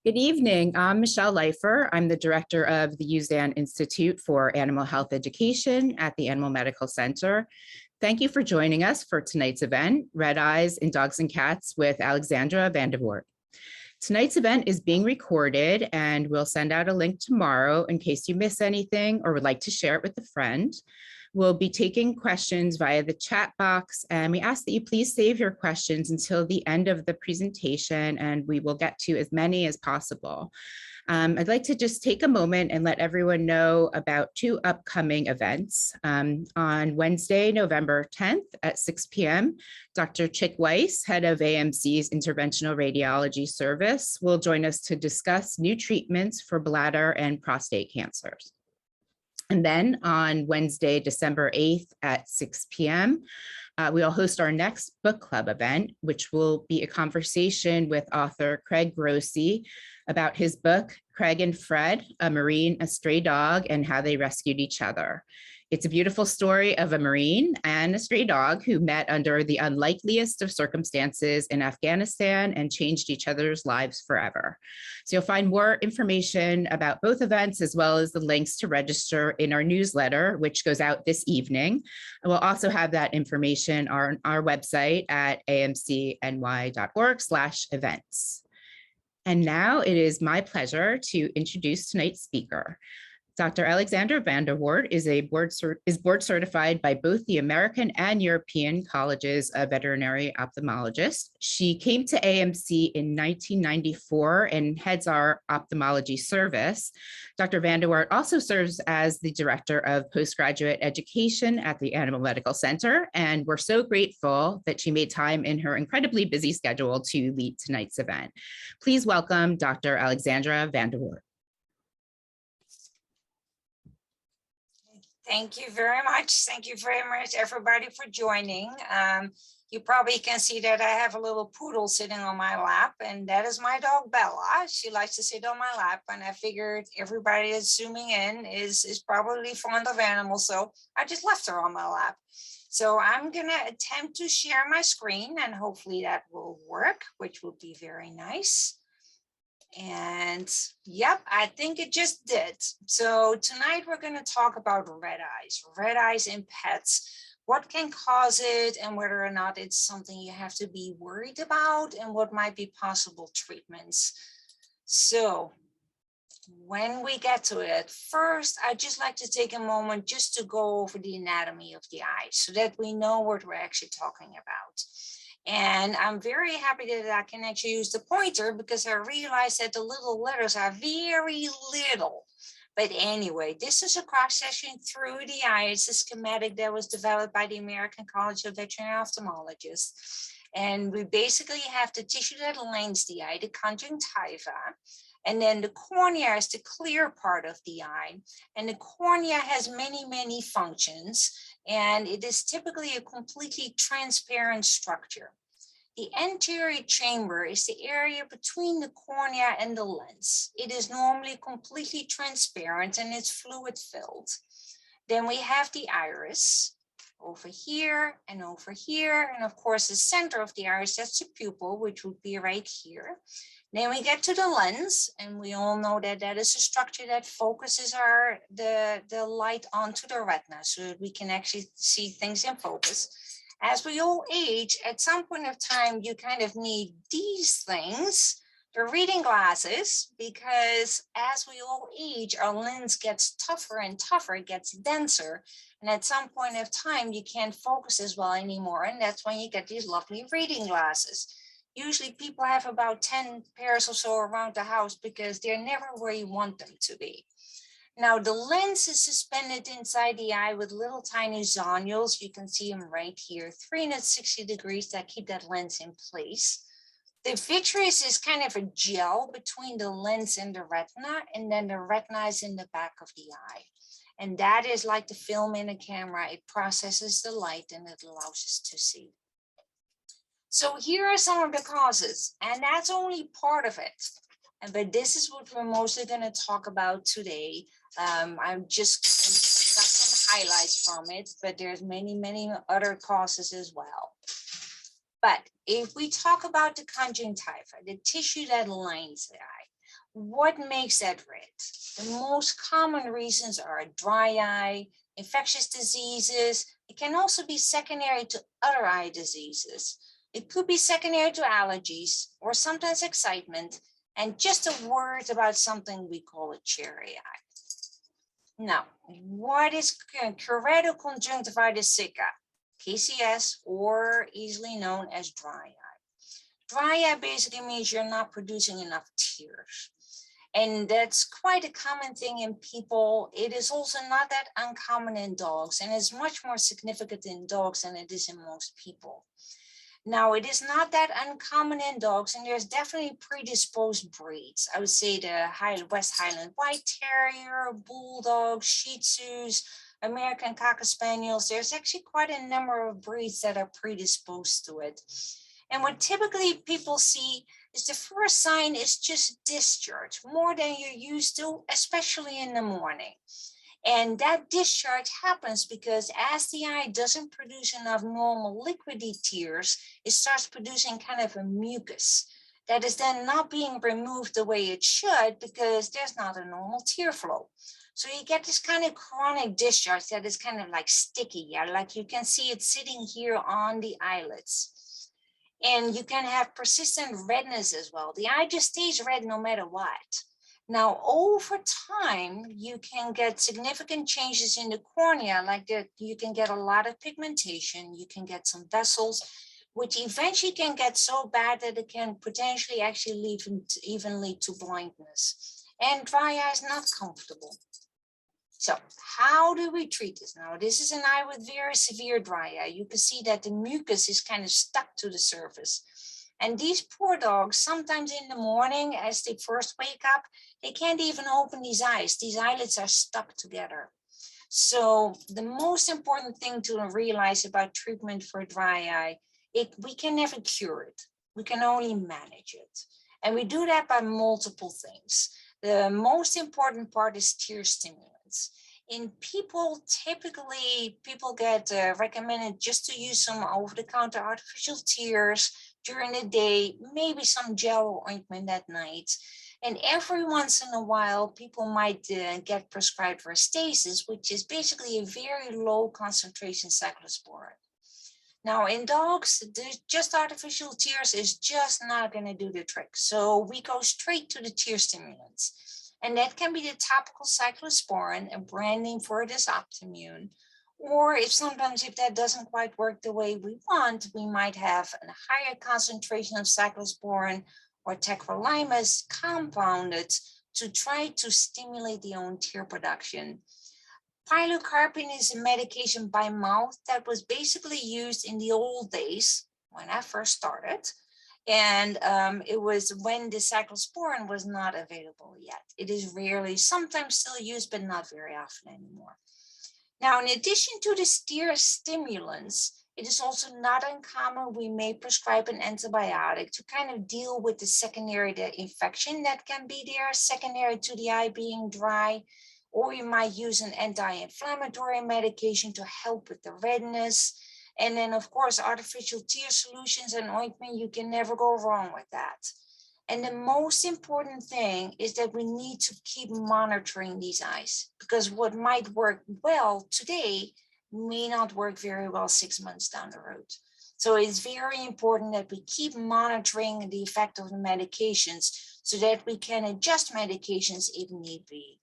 Good evening. I'm Michelle Leifer. I'm the director of the Usdan Institute for Animal Health Education at the Animal Medical Center. Thank you for joining us for tonight's event, Red Eyes in Dogs and Cats with Alexandra van de Woerdt. Tonight's event is being recorded and we'll send out a link tomorrow in case you miss anything or would like to share it with a friend. We'll be taking questions via the chat box, and we ask that you please save your questions until the end of the presentation, and we will get to as many as possible. I'd like to just take a moment and let everyone know about two upcoming events. On Wednesday, November 10th at 6 p.m., Dr. Chick Weiss, head of AMC's Interventional Radiology Service, will join us to discuss new treatments for bladder and prostate cancers. And then on Wednesday, December 8th at 6 p.m., we'll host our next book club event, which will be a conversation with author Craig Grossi about his book, Craig and Fred, A Marine, a Stray Dog, and How They Rescued Each Other. It's a beautiful story of a Marine and a stray dog who met under the unlikeliest of circumstances in Afghanistan and changed each other's lives forever. So you'll find more information about both events as well as the links to register in our newsletter, which goes out this evening. And we'll also have that information on our website at amcny.org/events. And now it is my pleasure to introduce tonight's speaker. Dr. Alexandra van de Woerdt is board certified by both the American and European Colleges of Veterinary Ophthalmologists. She came to AMC in 1994 and heads our ophthalmology service. Dr. van de Woerdt also serves as the director of postgraduate education at the Animal Medical Center, and we're so grateful that she made time in her incredibly busy schedule to lead tonight's event. Please welcome Dr. Alexandra van de Woerdt. Thank you very much. Thank you very much, everybody, for joining. You probably can see that I have a little poodle sitting on my lap, and that is my dog, Bella. She likes to sit on my lap, and I figured everybody that's zooming in is probably fond of animals, so I just left her on my lap. So I'm going to attempt to share my screen, and hopefully that will work, which will be very nice. And yep, I think it just did. So tonight we're going to talk about red eyes in pets, what can cause it and whether or not it's something you have to be worried about and what might be possible treatments. So when we get to it, first, I'd just like to take a moment just to go over the anatomy of the eye so that we know what we're actually talking about. And I'm very happy that I can actually use the pointer because I realized that the little letters are very little. But anyway, this is a cross-section through the eye. It's a schematic that was developed by the American College of Veterinary Ophthalmologists. And we basically have the tissue that lines the eye, the conjunctiva. And then the cornea is the clear part of the eye. And the cornea has many, many functions. And it is typically a completely transparent structure. The anterior chamber is the area between the cornea and the lens. It is normally completely transparent and it's fluid filled. Then we have the iris over here and over here. And of course, the center of the iris, that's the pupil, which would be right here. Then we get to the lens, and we all know that that is a structure that focuses the light onto the retina so that we can actually see things in focus. As we all age, at some point of time, you kind of need these things, the reading glasses, because as we all age, our lens gets tougher and tougher, it gets denser. And at some point of time, you can't focus as well anymore. And that's when you get these lovely reading glasses. Usually people have about 10 pairs or so around the house because they're never where you want them to be. Now the lens is suspended inside the eye with little tiny zonules. You can see them right here, 360 degrees that keep that lens in place. The vitreous is kind of a gel between the lens and the retina, and then the retina is in the back of the eye. And that is like the film in a camera. It processes the light and it allows us to see. So here are some of the causes, and that's only part of it. But this is what we're mostly going to talk about today. I'm just got some highlights from it, but there's many, many other causes as well. But if we talk about the conjunctiva, the tissue that lines the eye, What makes that red? The most common reasons are dry eye, infectious diseases. It can also be secondary to other eye diseases. It could be secondary to allergies or sometimes excitement, and just a word about something we call a cherry eye. Now, what is Keratoconjunctivitis sicca, KCS, or easily known as dry eye? Dry eye basically means you're not producing enough tears. And that's quite a common thing in people. It is also not that uncommon in dogs, and it's much more significant in dogs than it is in most people. Now, it is not that uncommon in dogs, and there's definitely predisposed breeds. I would say the West Highland White Terrier, Bulldogs, Shih Tzus, American Cocker Spaniels. There's actually quite a number of breeds that are predisposed to it. And what typically people see is the first sign is just discharge, more than you're used to, especially in the morning. And that discharge happens because as the eye doesn't produce enough normal liquidy tears, it starts producing kind of a mucus that is then not being removed the way it should because there's not a normal tear flow. So you get this kind of chronic discharge that is kind of like sticky, yeah, like you can see it sitting here on the eyelids. And you can have persistent redness as well. The eye just stays red no matter what. Now, over time, you can get significant changes in the cornea, like that you can get a lot of pigmentation, you can get some vessels, which eventually can get so bad that it can potentially actually even lead to blindness. And dry eye is not comfortable. So how do we treat this? Now, this is an eye with very severe dry eye. You can see that the mucus is kind of stuck to the surface. And these poor dogs, sometimes in the morning, as they first wake up, they can't even open these eyes. These eyelids are stuck together. So the most important thing to realize about treatment for dry eye, we can never cure it. We can only manage it. And we do that by multiple things. The most important part is tear stimulants. In people, typically people get recommended just to use some over-the-counter artificial tears during the day, maybe some gel or ointment at night. And every once in a while, people might get prescribed Restasis, which is basically a very low concentration cyclosporin. Now, in dogs, just artificial tears is just not going to do the trick. So we go straight to the tear stimulants. And that can be the topical cyclosporin, a brand name for it is Optimune. Or if that doesn't quite work the way we want, we might have a higher concentration of cyclosporin or tacrolimus compounded to try to stimulate the own tear production. Pilocarpine is a medication by mouth that was basically used in the old days when I first started. And it was when the cyclosporin was not available yet. It is rarely, sometimes still used, but not very often anymore. Now, in addition to the tear stimulants, it is also not uncommon we may prescribe an antibiotic to kind of deal with the secondary infection that can be there, secondary to the eye being dry. Or you might use an anti-inflammatory medication to help with the redness. And then, of course, artificial tear solutions and ointment, you can never go wrong with that. And the most important thing is that we need to keep monitoring these eyes, because what might work well today may not work very well 6 months down the road. So it's very important that we keep monitoring the effect of the medications so that we can adjust medications if need be.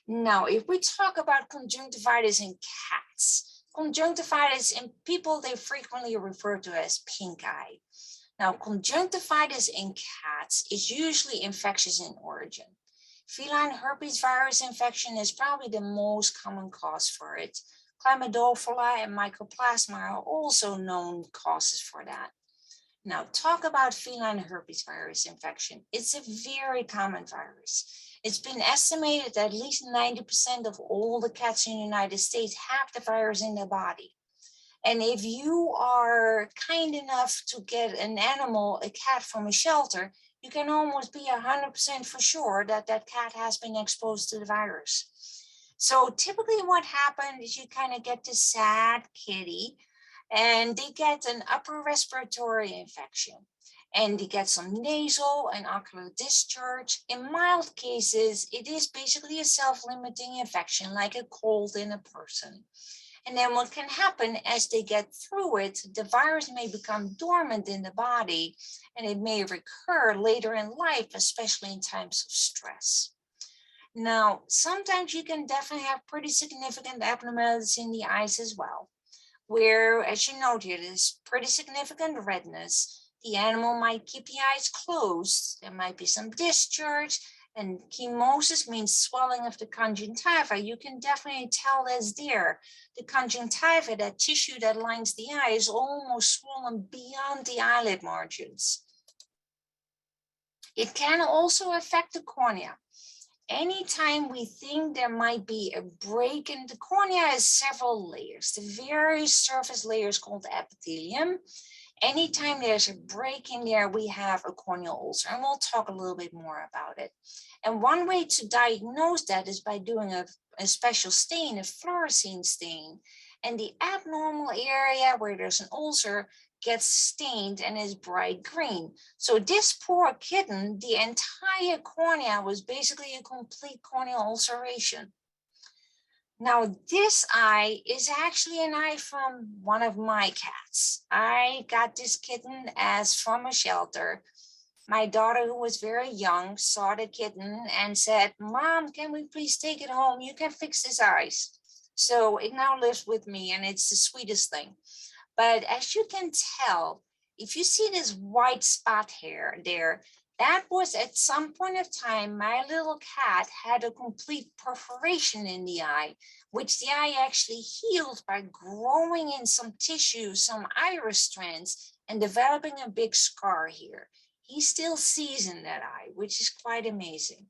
Now, if we talk about conjunctivitis in cats, conjunctivitis in people, they frequently refer to as pink eye. Now, conjunctivitis in cats is usually infectious in origin. Feline herpes virus infection is probably the most common cause for it. Chlamydophila and mycoplasma are also known causes for that. Now, talk about feline herpes virus infection. It's a very common virus. It's been estimated that at least 90% of all the cats in the United States have the virus in their body. And if you are kind enough to get an animal, a cat from a shelter, you can almost be 100% for sure that that cat has been exposed to the virus. So typically what happens is you kind of get this sad kitty and they get an upper respiratory infection. And they get some nasal and ocular discharge. In mild cases, it is basically a self-limiting infection, like a cold in a person. And then what can happen as they get through it, the virus may become dormant in the body, and it may recur later in life, especially in times of stress. Now, sometimes you can definitely have pretty significant abnormalities in the eyes as well, where, as you noted, is pretty significant redness. The animal might keep the eyes closed. There might be some discharge, and chemosis means swelling of the conjunctiva. You can definitely tell that's there. The conjunctiva, that tissue that lines the eye, is almost swollen beyond the eyelid margins. It can also affect the cornea. Anytime we think there might be a break in the cornea, has several layers. The very surface layer is called the epithelium. Anytime there's a break in there, we have a corneal ulcer, and we'll talk a little bit more about it. And one way to diagnose that is by doing a special stain, a fluorescein stain. And the abnormal area where there's an ulcer gets stained and is bright green. So this poor kitten, the entire cornea was basically a complete corneal ulceration. Now, this eye is actually an eye from one of my cats. I got this kitten as from a shelter. My daughter, who was very young, saw the kitten and said, "Mom, can we please take it home? You can fix his eyes." So it now lives with me, and it's the sweetest thing. But as you can tell, if you see this white spot here, there, that was at some point of time, my little cat had a complete perforation in the eye, which the eye actually healed by growing in some tissue, some iris strands, and developing a big scar here. He still sees in that eye, which is quite amazing.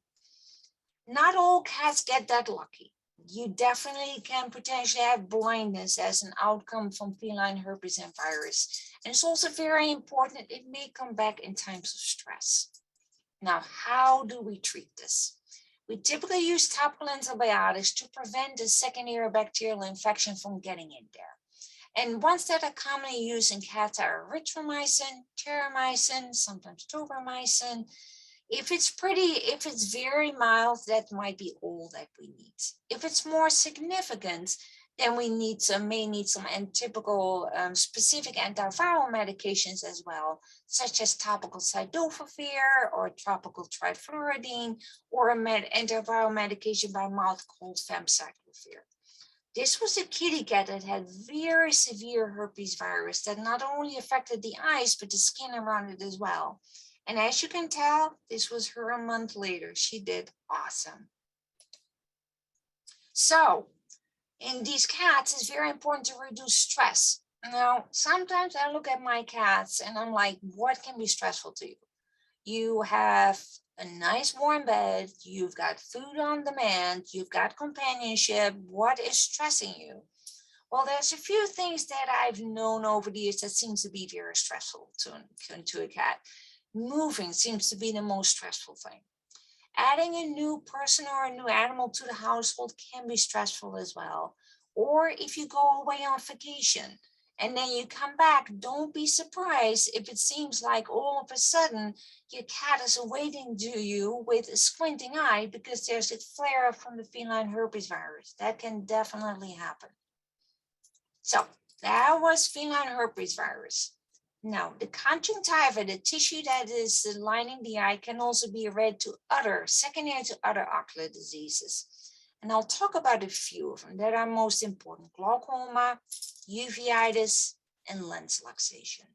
Not all cats get that lucky. You definitely can potentially have blindness as an outcome from feline herpes and virus. And it's also very important, it may come back in times of stress. Now, how do we treat this? We typically use topical antibiotics to prevent a secondary bacterial infection from getting in there. And ones that are commonly used in cats are erythromycin, terramycin, sometimes tobramycin. If it's very mild, that might be all that we need. If it's more significant, then we may need some atypical specific antiviral medications as well, such as topical cidofovir or topical trifluridine, or an antiviral medication by mouth called famciclovir. This was a kitty cat that had very severe herpes virus that not only affected the eyes, but the skin around it as well. And as you can tell, this was her a month later. She did awesome. So in these cats, it's very important to reduce stress. Now, sometimes I look at my cats and I'm like, what can be stressful to you? You have a nice warm bed, you've got food on demand, you've got companionship. What is stressing you? Well, there's a few things that I've known over the years that seems to be very stressful to a cat. Moving seems to be the most stressful thing. Adding a new person or a new animal to the household can be stressful as well. Or if you go away on vacation and then you come back, don't be surprised if it seems like all of a sudden your cat is awaiting to you with a squinting eye because there's a flare up from the feline herpes virus. That can definitely happen. So that was feline herpes virus. Now, the conjunctiva, the tissue that is lining the eye, can also be related to secondary to other ocular diseases. And I'll talk about a few of them that are most important: glaucoma, uveitis, and lens luxation.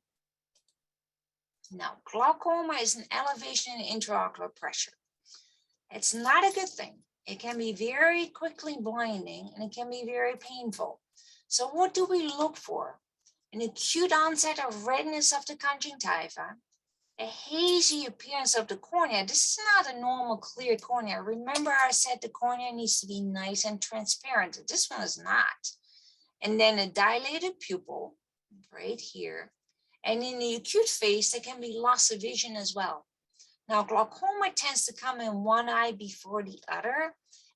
Now, glaucoma is an elevation in intraocular pressure. It's not a good thing. It can be very quickly blinding and it can be very painful. So what do we look for? An acute onset of redness of the conjunctiva, a hazy appearance of the cornea. This is not a normal clear cornea. Remember I said the cornea needs to be nice and transparent. This one is not. And then a dilated pupil right here. And in the acute phase, there can be loss of vision as well. Now, glaucoma tends to come in one eye before the other.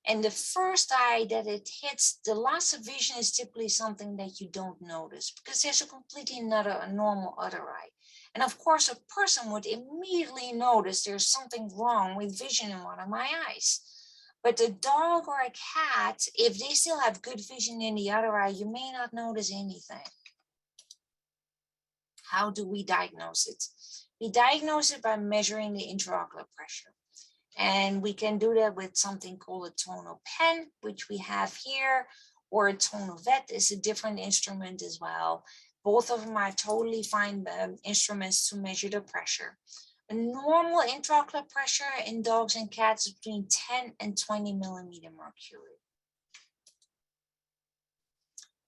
And the first eye that it hits, the loss of vision is typically something that you don't notice because there's a completely a normal other eye. And of course, a person would immediately notice there's something wrong with vision in one of my eyes. But a dog or a cat, if they still have good vision in the other eye, you may not notice anything. How do we diagnose it? We diagnose it by measuring the intraocular pressure. And we can do that with something called a tonal pen, which we have here, or a tonal vet is a different instrument as well. Both of them are totally fine instruments to measure the pressure. A normal intraocular pressure in dogs and cats is between 10 and 20 millimeter mercury.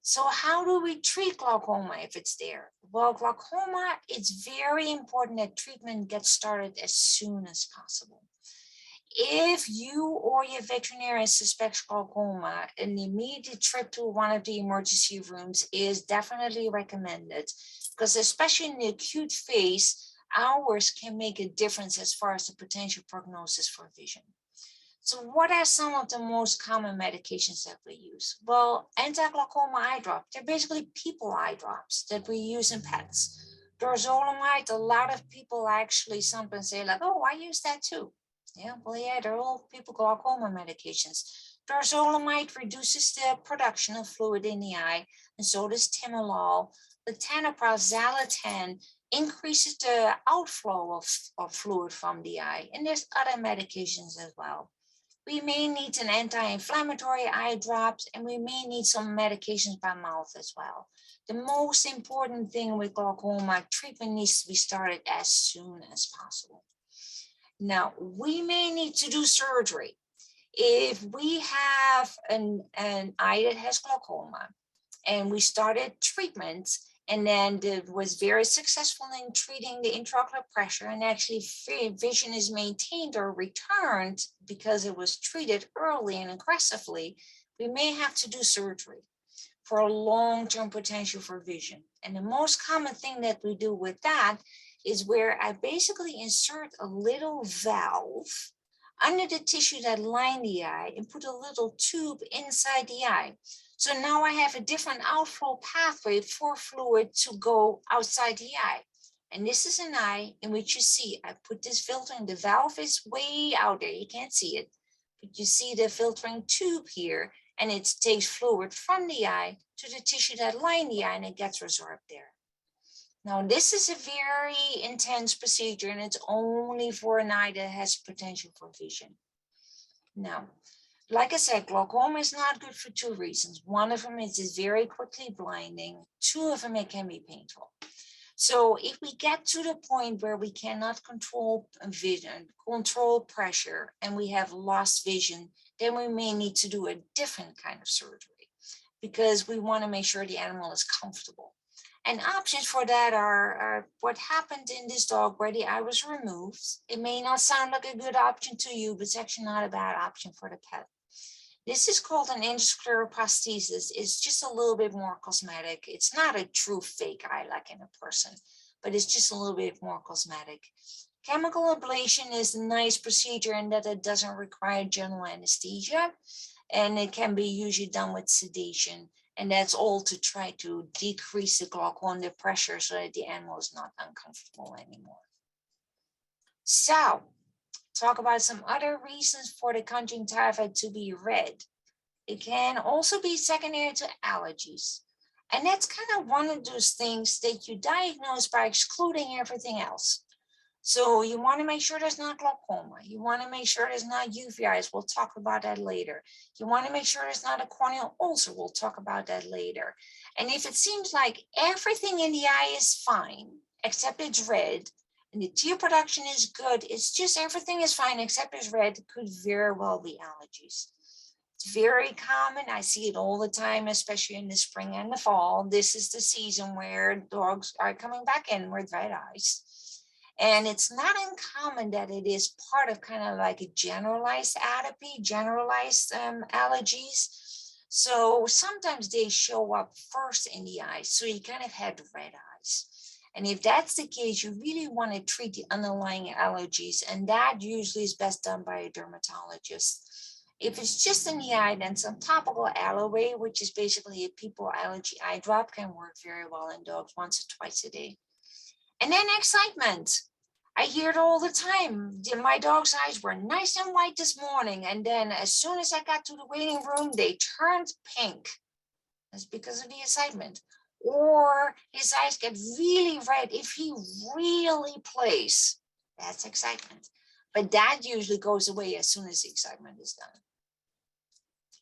So how do we treat glaucoma if it's there? Well, glaucoma, it's very important that treatment gets started as soon as possible. If you or your veterinarian suspects glaucoma, an immediate trip to one of the emergency rooms is definitely recommended because especially in the acute phase, hours can make a difference as far as the potential prognosis for vision. So what are some of the most common medications that we use? Well, anti-glaucoma eye drops, they're basically people eye drops that we use in pets. Dorzolamide, a lot of people actually sometimes say like, oh, I use that too. Yeah, well, yeah, they're all people glaucoma medications. Dorzolamide reduces the production of fluid in the eye, and so does timolol. Latanopril, Xalatan increases the outflow of fluid from the eye, and there's other medications as well. We may need an anti-inflammatory eye drops, and we may need some medications by mouth as well. The most important thing with glaucoma, treatment needs to be started as soon as possible. Now, we may need to do surgery. If we have an eye that has glaucoma and we started treatment and then it was very successful in treating the intraocular pressure and actually vision is maintained or returned because it was treated early and aggressively, we may have to do surgery for a long-term potential for vision. And the most common thing that we do with that is where I basically insert a little valve under the tissue that line the eye and put a little tube inside the eye. So now I have a different outflow pathway for fluid to go outside the eye. And this is an eye in which you see, I put this filter and the valve is way out there, you can't see it, but you see the filtering tube here and it takes fluid from the eye to the tissue that line the eye and it gets resorbed there. Now, this is a very intense procedure and it's only for an eye that has potential for vision. Now, like I said, glaucoma is not good for two reasons. One of them is it's very quickly blinding. Two of them, it can be painful. So if we get to the point where we cannot control vision, control pressure, and we have lost vision, then we may need to do a different kind of surgery because we want to make sure the animal is comfortable. And options for that are what happened in this dog where the eye was removed. It may not sound like a good option to you, but it's actually not a bad option for the pet. This is called an Episclerokeratitis. It's just a little bit more cosmetic. It's not a true fake eye like in a person, but it's just a little bit more cosmetic. Chemical ablation is a nice procedure in that it doesn't require general anesthesia, and it can be usually done with sedation. And that's all to try to decrease the glaucoma, the pressure, so that the animal is not uncomfortable anymore. So, talk about some other reasons for the conjunctiva to be red. It can also be secondary to allergies. And that's kind of one of those things that you diagnose by excluding everything else. So you want to make sure there's not glaucoma. You want to make sure there's not uveitis. We'll talk about that later. You want to make sure there's not a corneal ulcer. We'll talk about that later. And if it seems like everything in the eye is fine, except it's red, and the tear production is good, it's just everything is fine except it's red, it could very well be allergies. It's very common. I see it all the time, especially in the spring and the fall. This is the season where dogs are coming back in with red eyes. And it's not uncommon that it is part of kind of like a generalized atopy, generalized allergies. So sometimes they show up first in the eyes. So you kind of have red eyes. And if that's the case, you really want to treat the underlying allergies. And that usually is best done by a dermatologist. If it's just in the eye, then some topical aloe, which is basically a people allergy eye drop, can work very well in dogs once or twice a day. And then excitement. I hear it all the time. My dog's eyes were nice and white this morning, and then as soon as I got to the waiting room, they turned pink. That's because of the excitement. Or his eyes get really red if he really plays. That's excitement. But that usually goes away as soon as the excitement is done.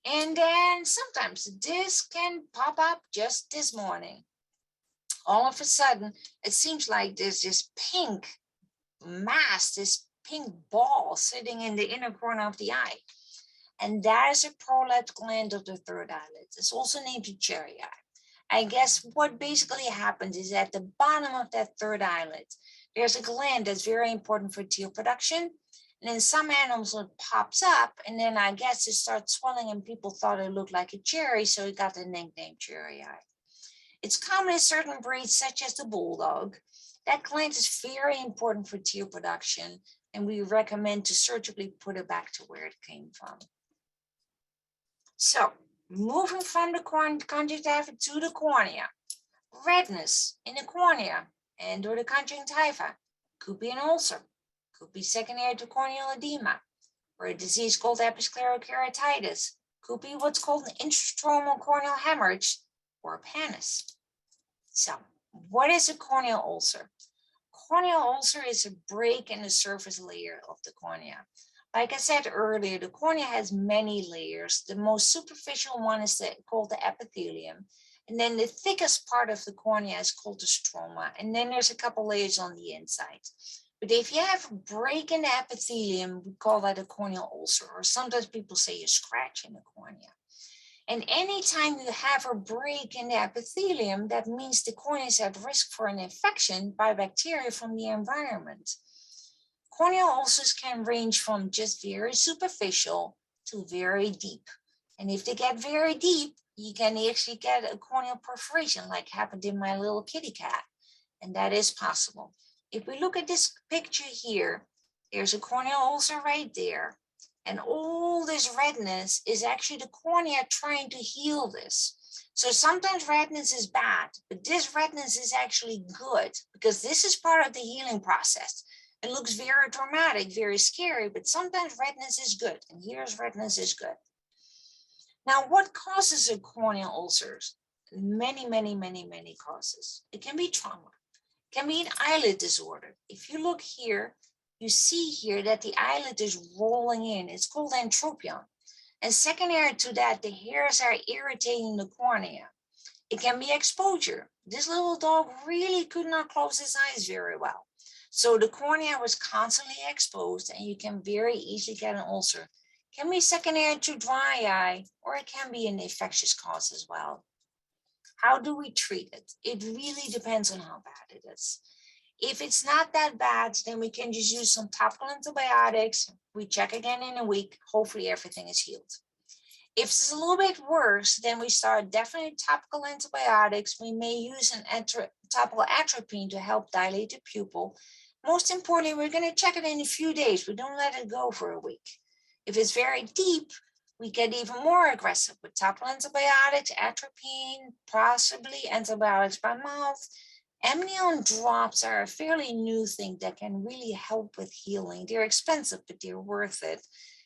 And then sometimes this can pop up just this morning. All of a sudden, it seems like there's this pink mass, this pink ball sitting in the inner corner of the eye. And that is a prolapsed gland of the third eyelid. It's also named the cherry eye. I guess what basically happens is at the bottom of that third eyelid, there's a gland that's very important for tear production. And in some animals, it pops up, and then I guess it starts swelling, and people thought it looked like a cherry, so it got the nickname cherry eye. It's common in certain breeds, such as the bulldog. That gland is very important for tear production, and we recommend to surgically put it back to where it came from. So, moving from the conjunctiva to the cornea, redness in the cornea and or the conjunctiva could be an ulcer, could be secondary to corneal edema, or a disease called Episclerokeratitis, could be what's called an intrastromal corneal hemorrhage, or a pannus. So, what is a corneal ulcer? Corneal ulcer is a break in the surface layer of the cornea. Like I said earlier, the cornea has many layers. The most superficial one is called the epithelium. And then the thickest part of the cornea is called the stroma. And then there's a couple layers on the inside. But if you have a break in the epithelium, we call that a corneal ulcer, or sometimes people say a scratch in the cornea. And anytime you have a break in the epithelium, that means the cornea is at risk for an infection by bacteria from the environment. Corneal ulcers can range from just very superficial to very deep. And if they get very deep, you can actually get a corneal perforation, like happened in my little kitty cat. And that is possible. If we look at this picture here, there's a corneal ulcer right there. And all this redness is actually the cornea trying to heal this. So sometimes redness is bad, but this redness is actually good because this is part of the healing process. It looks very dramatic, very scary, but sometimes redness is good. And here's redness is good. Now, what causes a corneal ulcers? Many causes. It can be trauma. It can be an eyelid disorder. If you look here, you see here that the eyelid is rolling in. It's called entropion. And secondary to that, the hairs are irritating the cornea. It can be exposure. This little dog really could not close his eyes very well. So the cornea was constantly exposed, and you can very easily get an ulcer. It can be secondary to dry eye, or it can be an infectious cause as well. How do we treat it? It really depends on how bad it is. If it's not that bad, then we can just use some topical antibiotics. We check again in a week. Hopefully everything is healed. If it's a little bit worse, then we start definitely topical antibiotics. We may use an topical atropine to help dilate the pupil. Most importantly, we're going to check it in a few days. We don't let it go for a week. If it's very deep, we get even more aggressive with topical antibiotics, atropine, possibly antibiotics by mouth. Amnion drops are a fairly new thing that can really help with healing. They're expensive, but they're worth it.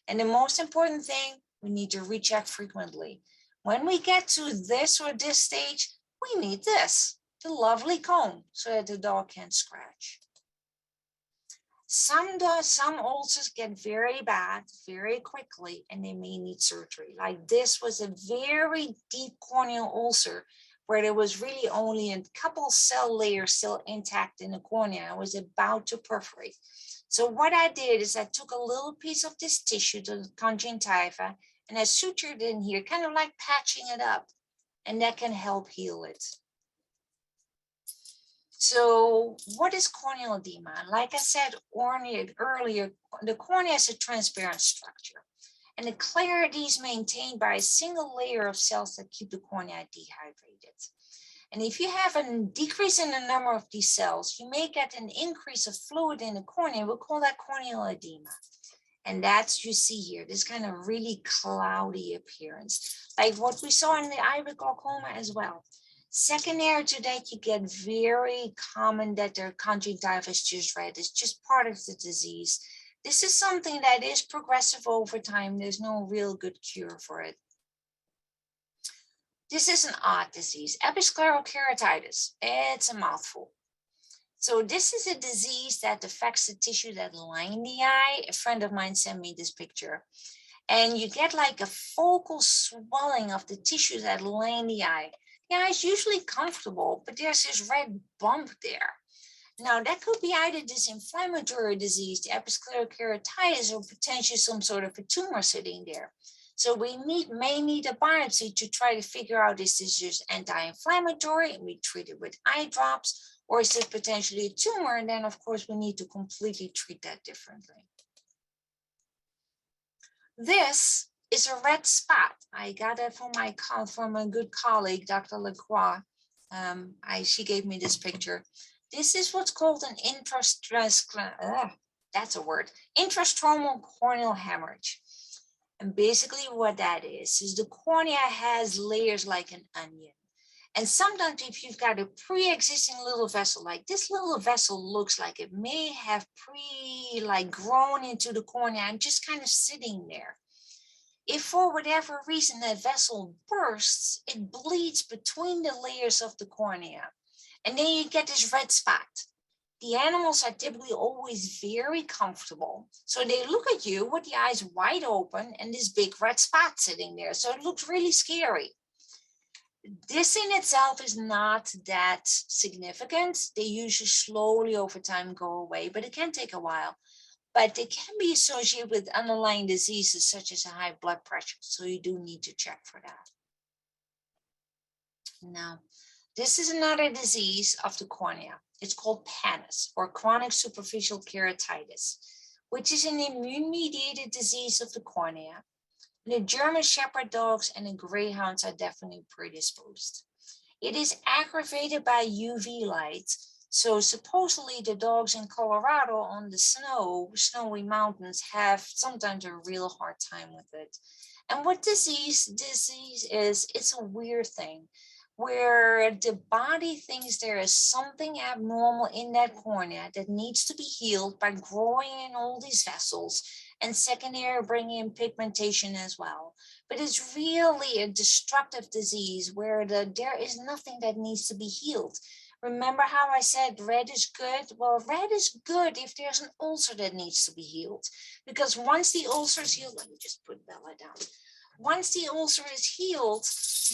And the most important thing, we need to recheck frequently. When we get to this or this stage, we need this, the lovely comb, so that the dog can scratch. Some ulcers get very bad very quickly, and they may need surgery. Like this was a very deep corneal ulcer where there was really only a couple cell layers still intact in the cornea. I was about to perforate. So what I did is I took a little piece of this tissue, the conjunctiva, and I sutured in here, kind of like patching it up, and that can help heal it. So what is corneal edema? Like I said earlier, the cornea is a transparent structure, and the clarity is maintained by a single layer of cells that keep the cornea dehydrated. And if you have a decrease in the number of these cells, you may get an increase of fluid in the cornea. We'll call that corneal edema. And that's you see here, this kind of really cloudy appearance, like what we saw in the eye with glaucoma as well. Secondary to that, you get very common that their conjunctiva is just red. It's just part of the disease. This is something that is progressive over time. There's no real good cure for it. This is an odd disease, Episclerokeratitis. It's a mouthful. So this is a disease that affects the tissue that line the eye. A friend of mine sent me this picture. And you get like a focal swelling of the tissue that line the eye. The eye is usually comfortable, but there's this red bump there. Now that could be either this inflammatory disease, the Episclerokeratitis, or potentially some sort of a tumor sitting there. So we may need a biopsy to try to figure out, is this just anti-inflammatory and we treat it with eye drops, or is it potentially a tumor? And then of course we need to completely treat that differently. This is a red spot. I got that from a good colleague, Dr. Lacroix. She gave me this picture. This is what's called an intrastromal corneal hemorrhage. And basically what that is the cornea has layers like an onion. And sometimes if you've got a pre-existing little vessel, like this little vessel looks like it may have grown into the cornea and just kind of sitting there. If for whatever reason that vessel bursts, it bleeds between the layers of the cornea. And then you get this red spot. The animals are typically always very comfortable. So they look at you with the eyes wide open and this big red spot sitting there. So it looks really scary. This in itself is not that significant. They usually slowly over time go away, but it can take a while. But they can be associated with underlying diseases such as a high blood pressure. So you do need to check for that. Now, this is another disease of the cornea. It's called PANIS, or chronic superficial keratitis, which is an immune-mediated disease of the cornea. The German Shepherd dogs and the greyhounds are definitely predisposed. It is aggravated by UV light. So supposedly the dogs in Colorado on the snowy mountains have sometimes a real hard time with it. And what disease is, it's a weird thing where the body thinks there is something abnormal in that cornea that needs to be healed by growing in all these vessels, and secondary bringing in pigmentation as well. But it's really a destructive disease where there is nothing that needs to be healed. Remember how I said red is good? Well, red is good if there's an ulcer that needs to be healed. Because once the ulcer is healed, let me just put Bella down. Once the ulcer is healed,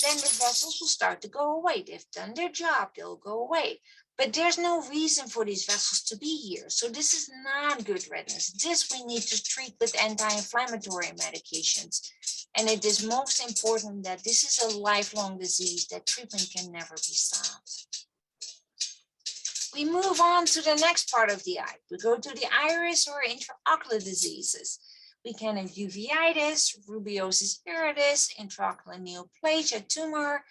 then the vessels will start to go away. They've done their job, they'll go away. But there's no reason for these vessels to be here. So this is not good redness. This we need to treat with anti-inflammatory medications. And it is most important that this is a lifelong disease, that treatment can never be stopped. We move on to the next part of the eye. We go to the iris or intraocular diseases. We can have uveitis, rubeosis iridis, intraocular neoplasia tumor,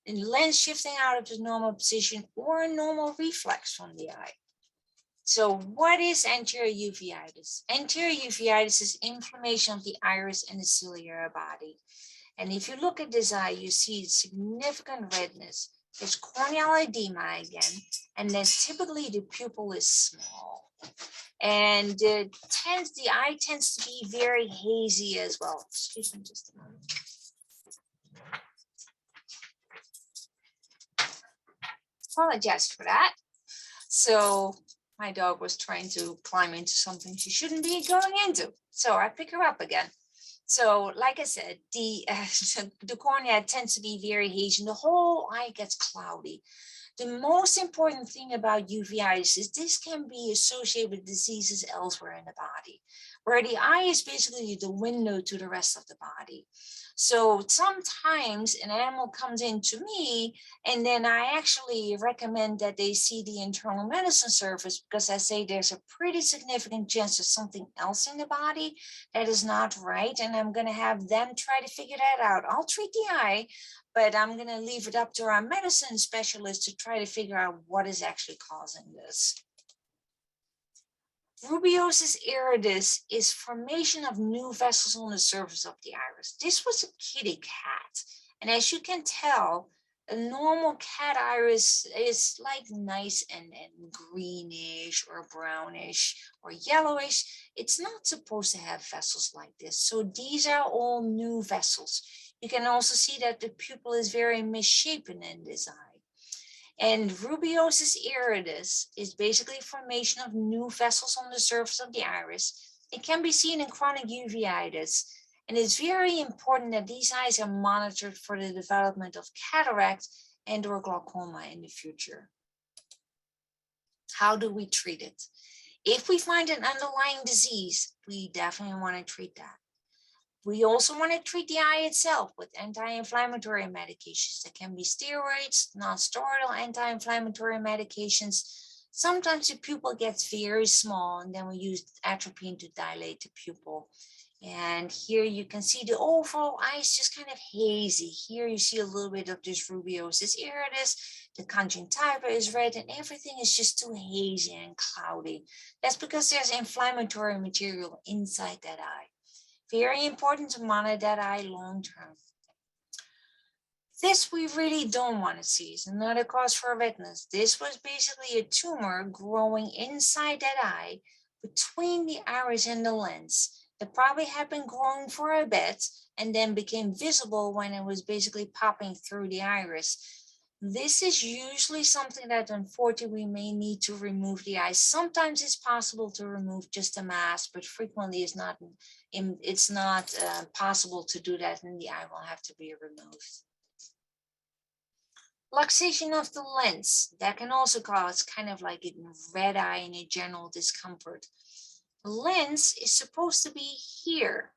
and lens shifting out of the normal position, or a normal reflex from the eye. So what is anterior uveitis? Anterior uveitis is inflammation of the iris and the ciliary body. And if you look at this eye, you see significant redness. There's corneal edema again, and then typically the pupil is small. And the eye tends to be very hazy as well. Excuse me just a moment. Apologize for that. So my dog was trying to climb into something she shouldn't be going into. So I pick her up again. So like I said, the cornea tends to be very hazy and the whole eye gets cloudy. The most important thing about uveitis is this can be associated with diseases elsewhere in the body, where the eye is basically the window to the rest of the body. So sometimes an animal comes into me and then I actually recommend that they see the internal medicine service, because I say there's a pretty significant chance there's something else in the body that is not right. And I'm going to have them try to figure that out. I'll treat the eye, but I'm going to leave it up to our medicine specialist to try to figure out what is actually causing this. Rubeosis iridis is formation of new vessels on the surface of the iris. This was a kitty cat. And as you can tell, a normal cat iris is like nice and greenish or brownish or yellowish. It's not supposed to have vessels like this. So these are all new vessels. You can also see that the pupil is very misshapen in this eye. And rubeosis iridis is basically formation of new vessels on the surface of the iris. It can be seen in chronic uveitis. And it's very important that these eyes are monitored for the development of cataract and or glaucoma in the future. How do we treat it? If we find an underlying disease, we definitely want to treat that. We also want to treat the eye itself with anti-inflammatory medications. That can be steroids, non-steroidal anti-inflammatory medications. Sometimes the pupil gets very small, and then we use atropine to dilate the pupil. And here you can see the overall eye is just kind of hazy. Here you see a little bit of this rubeosis iridis. The conjunctiva is red, and everything is just too hazy and cloudy. That's because there's inflammatory material inside that eye. Very important to monitor that eye long term. This we really don't want to see. It's another cause for redness. This was basically a tumor growing inside that eye between the iris and the lens. It probably had been growing for a bit and then became visible when it was basically popping through the iris. This is usually something that unfortunately we may need to remove the eye. Sometimes it's possible to remove just a mass, but frequently it's not possible to do that, and the eye will have to be removed. Luxation of the lens, that can also cause kind of like a red eye and a general discomfort. The lens is supposed to be here.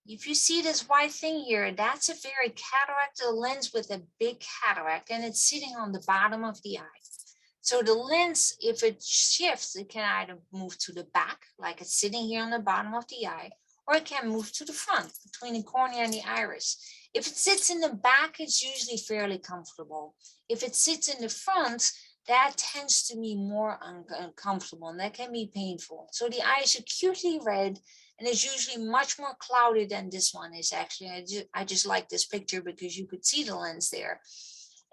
If you see this white thing here, that's a very cataractal lens with a big cataract, and it's sitting on the bottom of the eye. So the lens, if it shifts, it can either move to the back, like it's sitting here on the bottom of the eye, or it can move to the front, between the cornea and the iris. If it sits in the back, it's usually fairly comfortable. If it sits in the front, that tends to be more uncomfortable, and that can be painful. So the eye is acutely red, and it's usually much more cloudy than this one is actually. I just like this picture because you could see the lens there.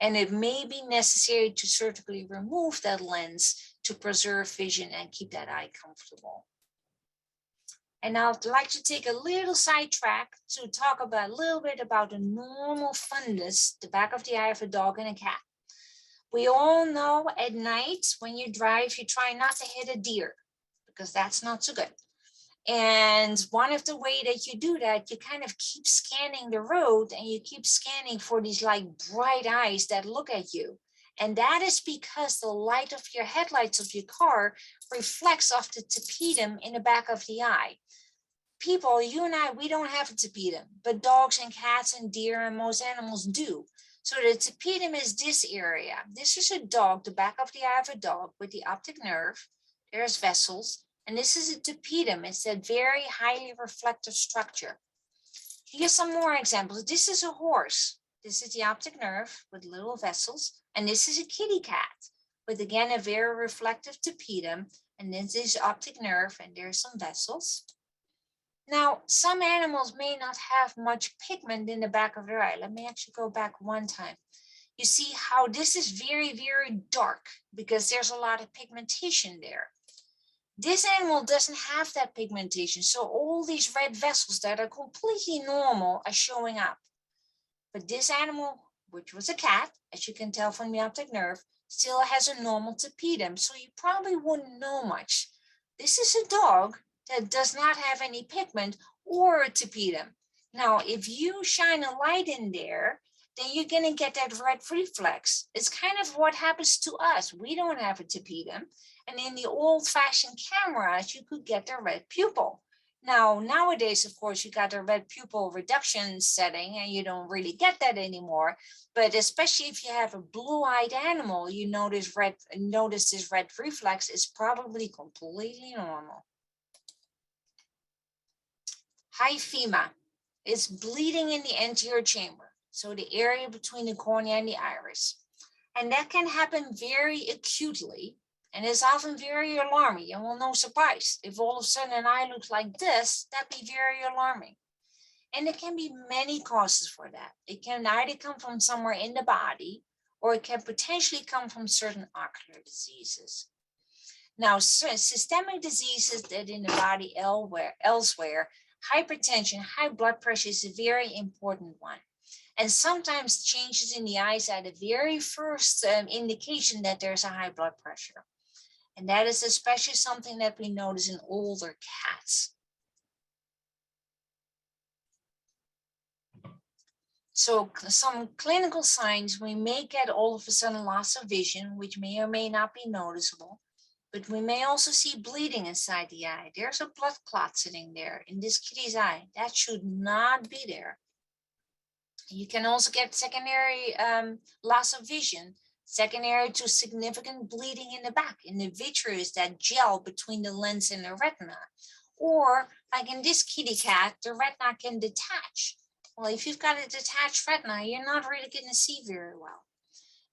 And it may be necessary to surgically remove that lens to preserve vision and keep that eye comfortable. And I'd like to take a little sidetrack to talk about a little bit about the normal fundus, the back of the eye of a dog and a cat. We all know at night when you drive, you try not to hit a deer because that's not so good. And one of the way that you do that, you kind of keep scanning the road and you keep scanning for these like bright eyes that look at you. And that is because the light of your headlights of your car reflects off the tapetum in the back of the eye. People, you and I, we don't have a tapetum, but dogs and cats and deer and most animals do. So the tapetum is this area. This is a dog, the back of the eye of a dog with the optic nerve. There's vessels. And this is a tapetum. It's a very highly reflective structure. Here's some more examples. This is a horse. This is the optic nerve with little vessels. And this is a kitty cat with, again, a very reflective tapetum. And this is optic nerve, and there's some vessels. Now, some animals may not have much pigment in the back of their eye. Let me actually go back one time. You see how this is very, very dark because there's a lot of pigmentation there. This animal doesn't have that pigmentation, so all these red vessels that are completely normal are showing up. But this animal, which was a cat, as you can tell from the optic nerve, still has a normal tapetum, so you probably wouldn't know much. This is a dog that does not have any pigment or a tapetum. Now, if you shine a light in there, then you're going to get that red reflex. It's kind of what happens to us. We don't have a tapetum. And in the old-fashioned cameras, you could get the red pupil. Now, nowadays, of course, you got a red pupil reduction setting, and you don't really get that anymore. But especially if you have a blue-eyed animal, you notice this red reflex is probably completely normal. Hyphema is bleeding in the anterior chamber, so the area between the cornea and the iris. And that can happen very acutely And it's often very alarming, and well, no surprise. If all of a sudden an eye looks like this, that'd be very alarming. And there can be many causes for that. It can either come from somewhere in the body, or it can potentially come from certain ocular diseases. Now, systemic diseases that in the body elsewhere, hypertension, high blood pressure is a very important one. And sometimes changes in the eyes are the very first indication that there's a high blood pressure. And that is especially something that we notice in older cats. So some clinical signs, we may get all of a sudden loss of vision, which may or may not be noticeable, but we may also see bleeding inside the eye. There's a blood clot sitting there in this kitty's eye. That should not be there. You can also get secondary loss of vision, secondary to significant bleeding in the back, in the vitreous, that gel between the lens and the retina. Or like in this kitty cat, the retina can detach. Well, if you've got a detached retina, you're not really going to see very well.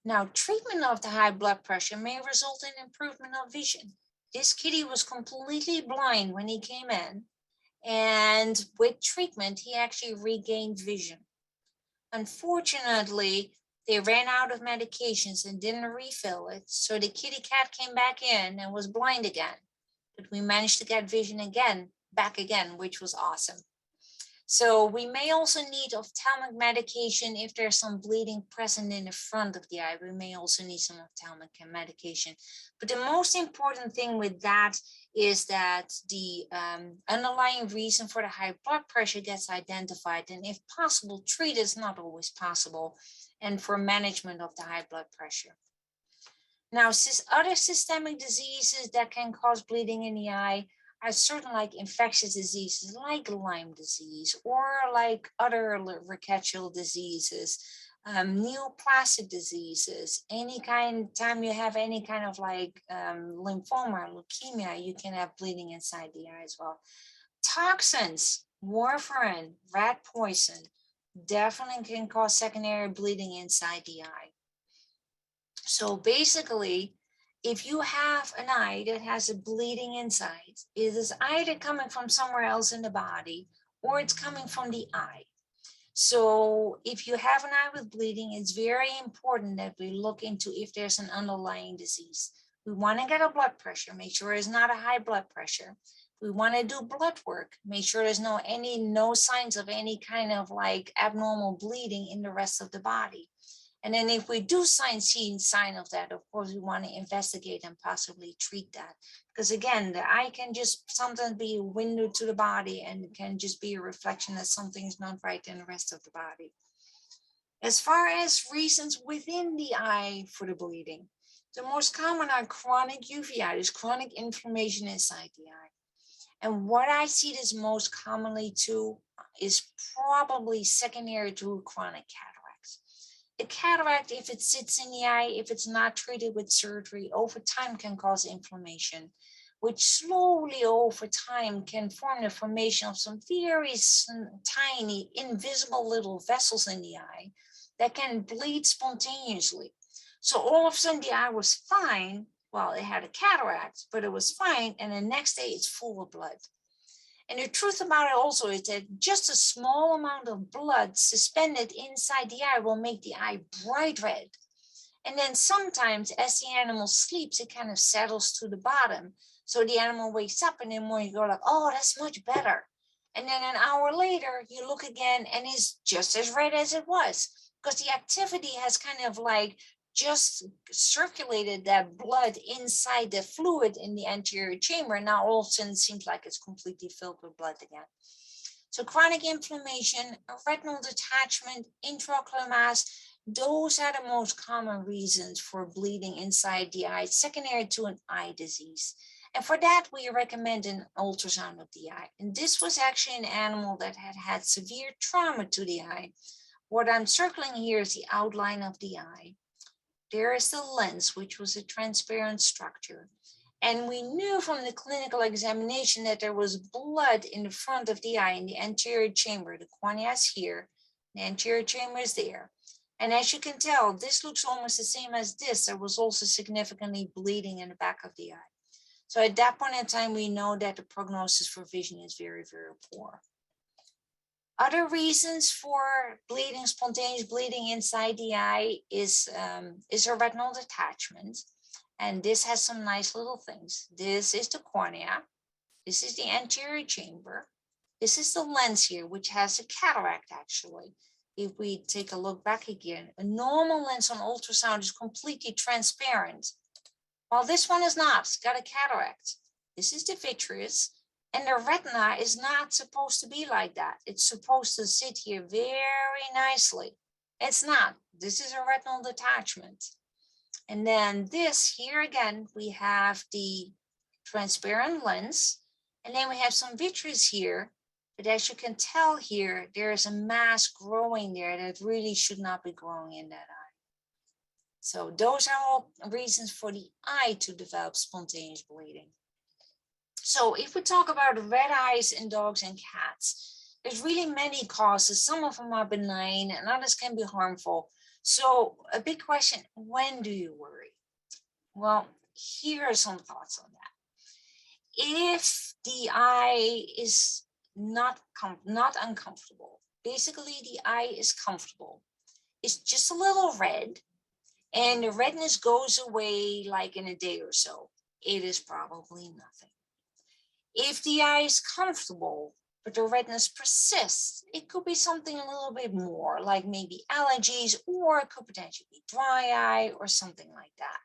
Now, treatment of the high blood pressure may result in improvement of vision. This kitty was completely blind when he came in, and with treatment, he actually regained vision. Unfortunately, they ran out of medications and didn't refill it, so the kitty cat came back in and was blind again. But we managed to get vision back again, which was awesome. So we may also need ophthalmic medication if there's some bleeding present in the front of the eye. We may also need some ophthalmic medication. But the most important thing with that is that the underlying reason for the high blood pressure gets identified, and if possible, treated. Is not always possible, and for management of the high blood pressure. Now, other systemic diseases that can cause bleeding in the eye are certain like infectious diseases like Lyme disease, or like other rickettsial diseases, neoplasia diseases. Time you have any kind of like lymphoma, leukemia, you can have bleeding inside the eye as well. Toxins, warfarin, rat poison, definitely can cause secondary bleeding inside the eye. So basically, if you have an eye that has a bleeding inside, it is either coming from somewhere else in the body or it's coming from the eye. So if you have an eye with bleeding, it's very important that we look into if there's an underlying disease. We want to get a blood pressure, make sure it's not a high blood pressure. We want to do blood work, make sure there's no signs of any kind of like abnormal bleeding in the rest of the body. And then if we do see sign of that, of course, we want to investigate and possibly treat that. Because again, the eye can just sometimes be a window to the body, and it can just be a reflection that something is not right in the rest of the body. As far as reasons within the eye for the bleeding, the most common are chronic uveitis, chronic inflammation inside the eye. And what I see this most commonly to is probably secondary to chronic cataracts. A cataract, if it sits in the eye, if it's not treated with surgery, over time can cause inflammation, which slowly over time can form the formation of some very tiny, invisible little vessels in the eye that can bleed spontaneously. So all of a sudden the eye was fine. Well, it had a cataract, but it was fine. And the next day it's full of blood. And the truth about it also is that just a small amount of blood suspended inside the eye will make the eye bright red. And then sometimes as the animal sleeps, it kind of settles to the bottom. So the animal wakes up and then more you go like, oh, that's much better. And then an hour later, you look again and it's just as red as it was, because the activity has kind of like just circulated that blood inside the fluid in the anterior chamber. And now all of a sudden it seems like it's completely filled with blood again. So chronic inflammation, retinal detachment, intraocular mass, those are the most common reasons for bleeding inside the eye, secondary to an eye disease. And for that, we recommend an ultrasound of the eye. And this was actually an animal that had had severe trauma to the eye. What I'm circling here is the outline of the eye. There is the lens, which was a transparent structure. And we knew from the clinical examination that there was blood in the front of the eye in the anterior chamber. The cornea is here, the anterior chamber is there. And as you can tell, this looks almost the same as this. There was also significantly bleeding in the back of the eye. So at that point in time, we know that the prognosis for vision is very, very poor. Other reasons for bleeding, spontaneous bleeding inside the eye is a retinal detachment. And this has some nice little things. This is the cornea. This is the anterior chamber. This is the lens here, which has a cataract actually. If we take a look back again, a normal lens on ultrasound is completely transparent. While this one is not, it's got a cataract. This is the vitreous, and the retina is not supposed to be like that. It's supposed to sit here very nicely. It's not. This is a retinal detachment. And then this here again, we have the transparent lens, and then we have some vitreous here. But as you can tell here, there is a mass growing there that really should not be growing in that eye. So those are all reasons for the eye to develop spontaneous bleeding. So if we talk about red eyes in dogs and cats, there's really many causes. Some of them are benign and others can be harmful. So a big question, when do you worry? Well, here are some thoughts on that. If the eye is not uncomfortable, basically the eye is comfortable, it's just a little red, and the redness goes away like in a day or so, it is probably nothing. If the eye is comfortable, but the redness persists, it could be something a little bit more, like maybe allergies, or it could potentially be dry eye or something like that.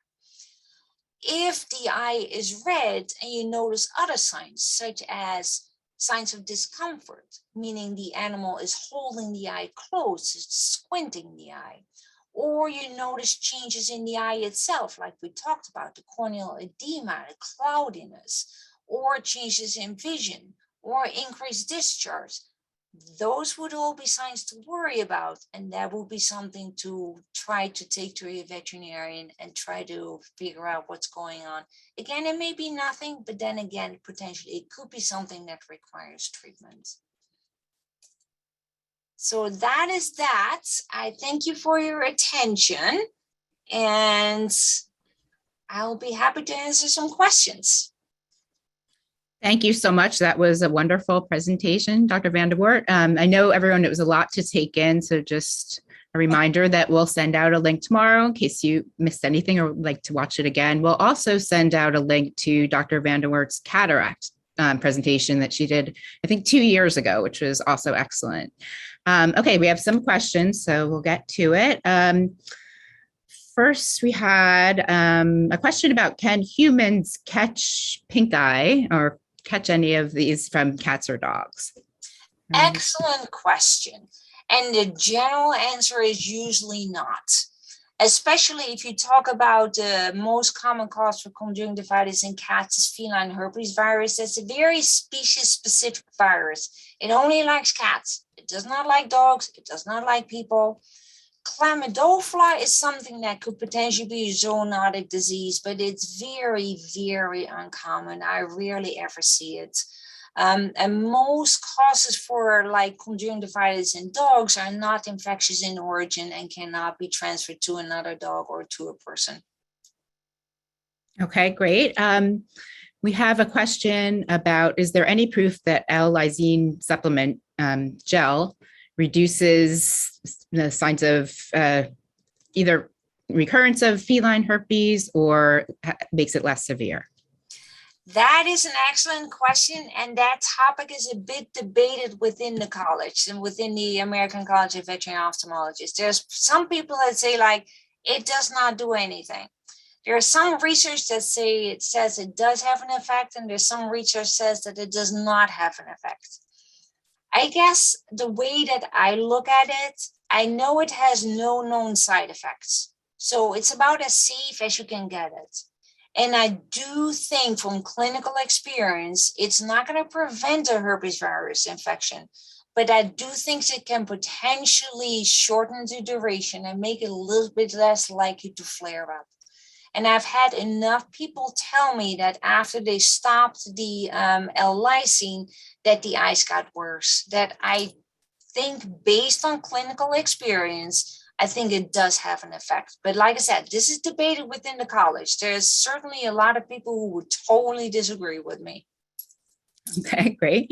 If the eye is red and you notice other signs, such as signs of discomfort, meaning the animal is holding the eye closed, it's squinting the eye, or you notice changes in the eye itself, like we talked about, the corneal edema, the cloudiness, or changes in vision, or increased discharge, those would all be signs to worry about, and that would be something to try to take to a veterinarian and try to figure out what's going on. Again, it may be nothing, but then again, potentially it could be something that requires treatment. So that is that. I thank you for your attention, and I'll be happy to answer some questions. Thank you so much. That was a wonderful presentation, Dr. Van der Woerdt. I know everyone, it was a lot to take in, so just a reminder that we'll send out a link tomorrow in case you missed anything or would like to watch it again. We'll also send out a link to Dr. Van der Woerdt's cataract presentation that she did, I think 2 years ago, which was also excellent. Okay, we have some questions, so we'll get to it. First, we had a question about, can humans catch pink eye or catch any of these from cats or dogs? Excellent question. And the general answer is usually not, especially if you talk about the most common cause for conjunctivitis in cats is feline herpes virus. That's a very species-specific virus. It only likes cats. It does not like dogs. It does not like people. Chlamydophila is something that could potentially be a zoonotic disease, but it's very, very uncommon. I rarely ever see it. And most causes for like conjunctivitis in dogs are not infectious in origin and cannot be transferred to another dog or to a person. Okay, great. We have a question about, is there any proof that L-lysine supplement gel reduces the signs of either recurrence of feline herpes or makes it less severe? That is an excellent question, and that topic is a bit debated within the college and within the American College of Veterinary Ophthalmologists. There's some people that say like, it does not do anything. There's some research that says it does have an effect, and there's some research says that it does not have an effect. I guess the way that I look at it, I know it has no known side effects. So it's about as safe as you can get it. And I do think from clinical experience, it's not going to prevent a herpes virus infection, but I do think it can potentially shorten the duration and make it a little bit less likely to flare up. And I've had enough people tell me that after they stopped the L-lysine, that the eyes got worse. That I think based on clinical experience, I think it does have an effect. But like I said, this is debated within the college. There's certainly a lot of people who would totally disagree with me. Okay, great.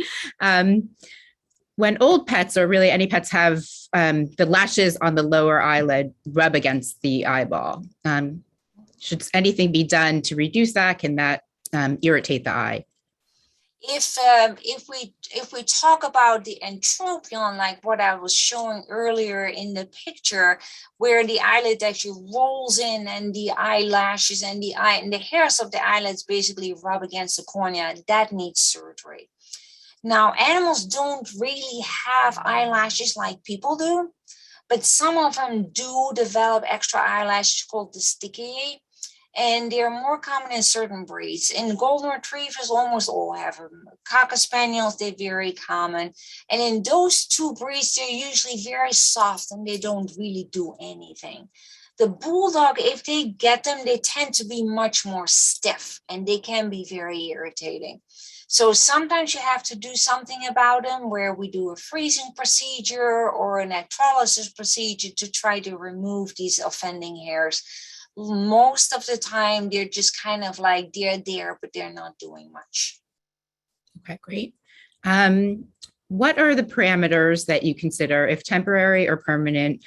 When old pets, or really any pets, have the lashes on the lower eyelid rub against the eyeball, should anything be done to reduce that? Can that irritate the eye? If we talk about the entropion, like what I was showing earlier in the picture, where the eyelid actually rolls in and the eyelashes and the hairs of the eyelids basically rub against the cornea, that needs surgery. Now, animals don't really have eyelashes like people do, but some of them do develop extra eyelashes called the stichiae. And they're more common in certain breeds. In golden retrievers, almost all have them. Cocker spaniels, they're very common. And in those two breeds, they're usually very soft and they don't really do anything. The bulldog, if they get them, they tend to be much more stiff and they can be very irritating. So sometimes you have to do something about them, where we do a freezing procedure or an electrolysis procedure to try to remove these offending hairs. Most of the time, they're just kind of like they're there, but they're not doing much. Okay, great. What are the parameters that you consider if temporary or permanent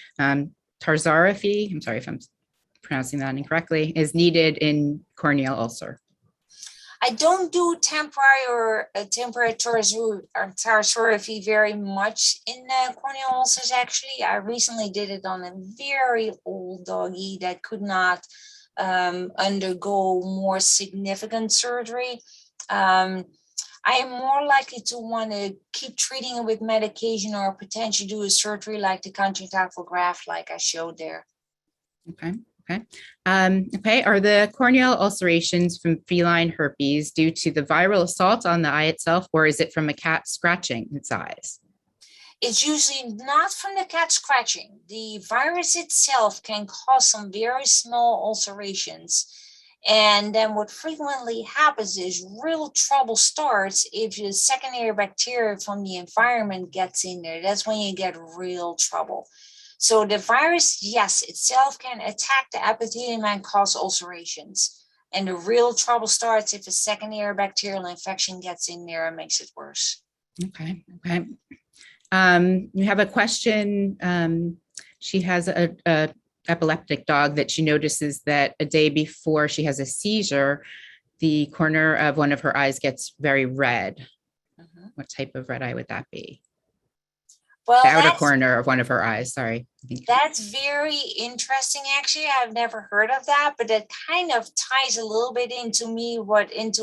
tarsorrhaphy, I'm sorry if I'm pronouncing that incorrectly, is needed in corneal ulcer? I don't do temporary tarsorrhaphy very much in corneal ulcers, actually. I recently did it on a very old doggy that could not undergo more significant surgery. I am more likely to want to keep treating it with medication or potentially do a surgery like the conjunctival graft like I showed there. Okay. Okay. Are the corneal ulcerations from feline herpes due to the viral assault on the eye itself, or is it from a cat scratching its eyes? It's usually not from the cat scratching. The virus itself can cause some very small ulcerations. And then what frequently happens is real trouble starts if the secondary bacteria from the environment gets in there. That's when you get real trouble. So the virus, yes, itself can attack the epithelium and cause ulcerations. And the real trouble starts if a secondary bacterial infection gets in there and makes it worse. Okay. Okay. You have a question. She has a epileptic dog that she notices that a day before she has a seizure, the corner of one of her eyes gets very red. Mm-hmm. What type of red eye would that be? Well, the outer corner of one of her eyes, sorry. That's very interesting, actually. I've never heard of that, but it kind of ties a little bit into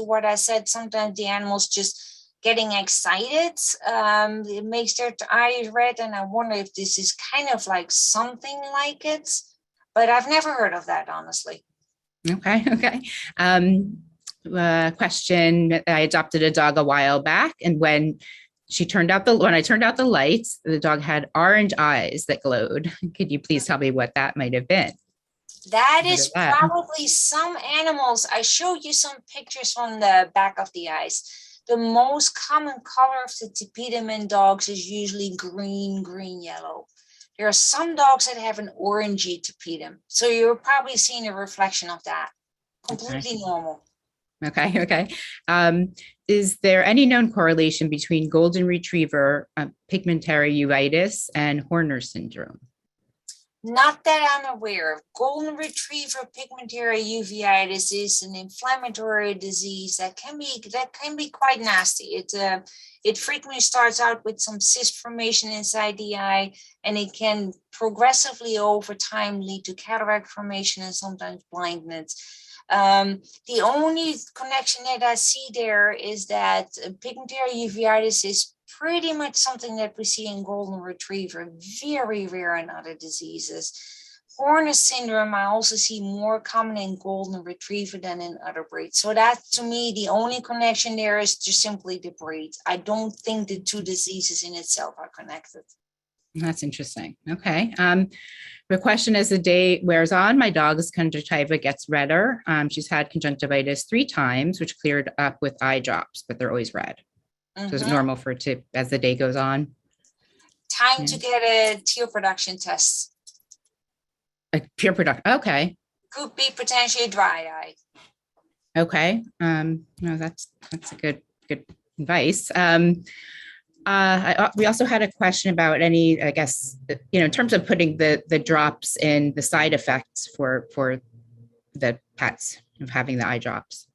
what I said. Sometimes the animals just getting excited. It makes their eyes red, and I wonder if this is kind of like something like it, but I've never heard of that, honestly. Okay. Question. I adopted a dog a while back, and when I turned out the lights, the dog had orange eyes that glowed. Could you please tell me what that might have been? That is probably some animals. I showed you some pictures on the back of the eyes. The most common color of the tapetum in dogs is usually green, yellow. There are some dogs that have an orangey tapetum. So you're probably seeing a reflection of that. Completely normal. Okay. Is there any known correlation between golden retriever pigmentary uveitis and Horner syndrome? Not that I'm aware of. Golden retriever pigmentary uveitis is an inflammatory disease that can be quite nasty. It frequently starts out with some cyst formation inside the eye, and it can progressively over time lead to cataract formation and sometimes blindness. The only connection that I see there is that pigmentary uveitis is pretty much something that we see in golden retriever, very rare in other diseases. Horner syndrome, I also see more common in golden retriever than in other breeds. So that, to me, the only connection there is just simply the breed. I don't think the two diseases in itself are connected. That's interesting. Okay. The question: as the day wears on, my dog's conjunctiva gets redder. She's had conjunctivitis 3 times, which cleared up with eye drops, but they're always red. Mm-hmm. So is it normal for it to, as the day goes on? Time to get a tear production test. A pure product. Okay. Could be potentially dry eye. Okay. No, that's a good advice. We also had a question about any, I guess, in terms of putting the drops in, the side effects for the pets of having the eye drops.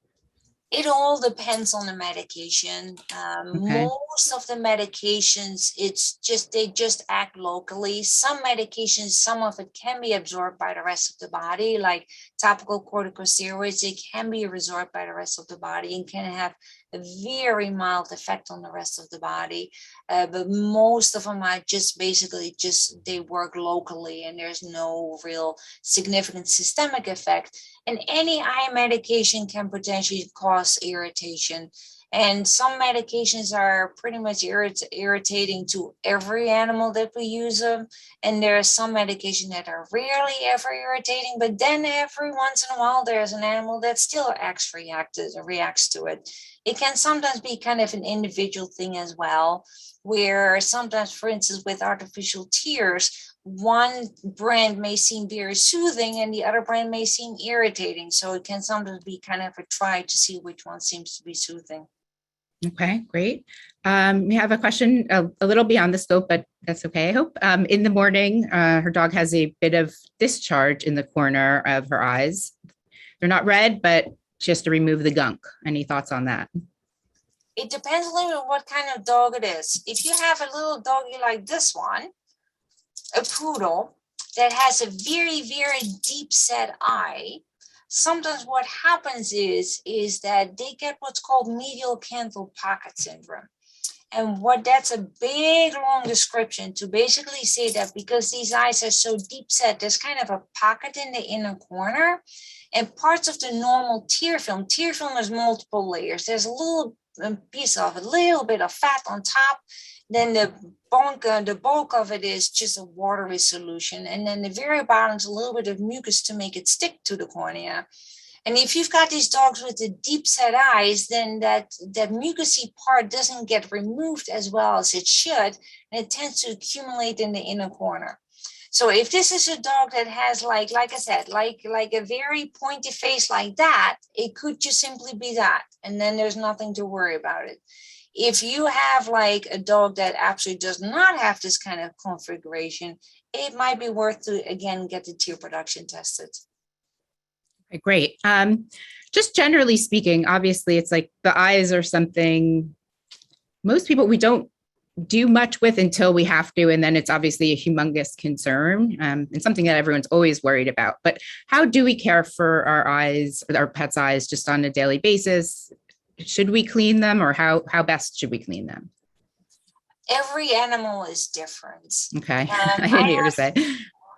It all depends on the medication. Okay. Most of the medications, they just act locally. Some medications, some of it can be absorbed by the rest of the body, like topical corticosteroids. They can be absorbed by the rest of the body and can have a very mild effect on the rest of the body. But most of them are they work locally, and there's no real significant systemic effect. And any eye medication can potentially cause irritation. And some medications are pretty much irritating to every animal that we use them. And there are some medications that are rarely ever irritating, but then every once in a while, there's an animal that still reacts to it. It can sometimes be kind of an individual thing as well, where sometimes, for instance, with artificial tears, one brand may seem very soothing and the other brand may seem irritating. So it can sometimes be kind of a try to see which one seems to be soothing. Okay, great. We have a question a little beyond the scope, but that's okay, I hope. In the morning, her dog has a bit of discharge in the corner of her eyes. They're not red, but she has to remove the gunk. Any thoughts on that? It depends a little on what kind of dog it is. If you have a little doggy like this one, a poodle that has a very, very deep set eye, sometimes what happens is that they get what's called medial canthal pocket syndrome. And that's a big, long description to basically say that because these eyes are so deep set, there's kind of a pocket in the inner corner, and parts of the normal tear film is multiple layers. There's a little piece of a little bit of fat on top. Then the bulk of it is just a watery solution. And then the very bottom is a little bit of mucus to make it stick to the cornea. And if you've got these dogs with the deep set eyes, then that mucousy part doesn't get removed as well as it should. And it tends to accumulate in the inner corner. So if this is a dog that has like I said, like a very pointy face like that, it could just simply be that. And then there's nothing to worry about it. If you have like a dog that absolutely does not have this kind of configuration, it might be worth to, again, get the tear production tested. Okay, great. Just generally speaking, obviously it's like the eyes are something most people, we don't do much with until we have to. And then it's obviously a humongous concern and something that everyone's always worried about. But how do we care for our eyes, our pets' eyes, just on a daily basis? Should we clean them, or how best should we clean them? Every animal is different. Okay, I didn't hear to say.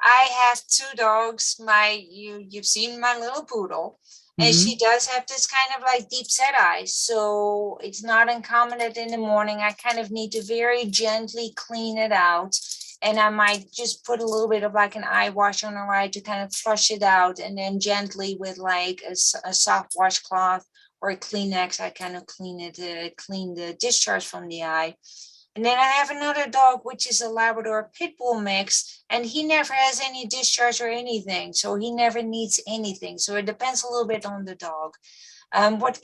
I have two dogs. You've seen my little poodle, and she does have this kind of like deep set eyes. So it's not uncommon that in the morning I kind of need to very gently clean it out. And I might just put a little bit of like an eye wash on her eye to kind of flush it out. And then gently with like a soft washcloth or a Kleenex, I kind of clean the discharge from the eye. And then I have another dog, which is a Labrador Pit Bull mix, and he never has any discharge or anything. So he never needs anything. So it depends a little bit on the dog. What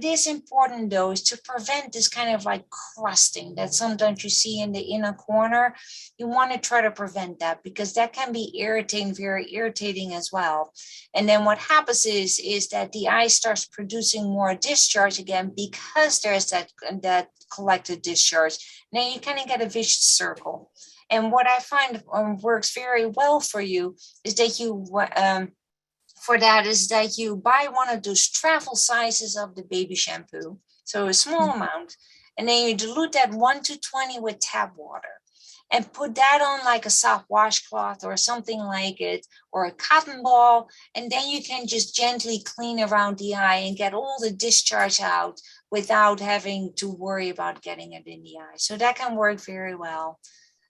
is important though is to prevent this kind of like crusting that sometimes you see in the inner corner. You want to try to prevent that because that can be very irritating as well. And then what happens is that the eye starts producing more discharge again because there's that collected discharge. Now you kind of get a vicious circle. And what I find works very well for you is that you buy one of those travel sizes of the baby shampoo, so a small amount, and then you dilute that 1 to 20 with tap water and put that on like a soft washcloth or something like it, or a cotton ball, and then you can just gently clean around the eye and get all the discharge out without having to worry about getting it in the eye. So that can work very well.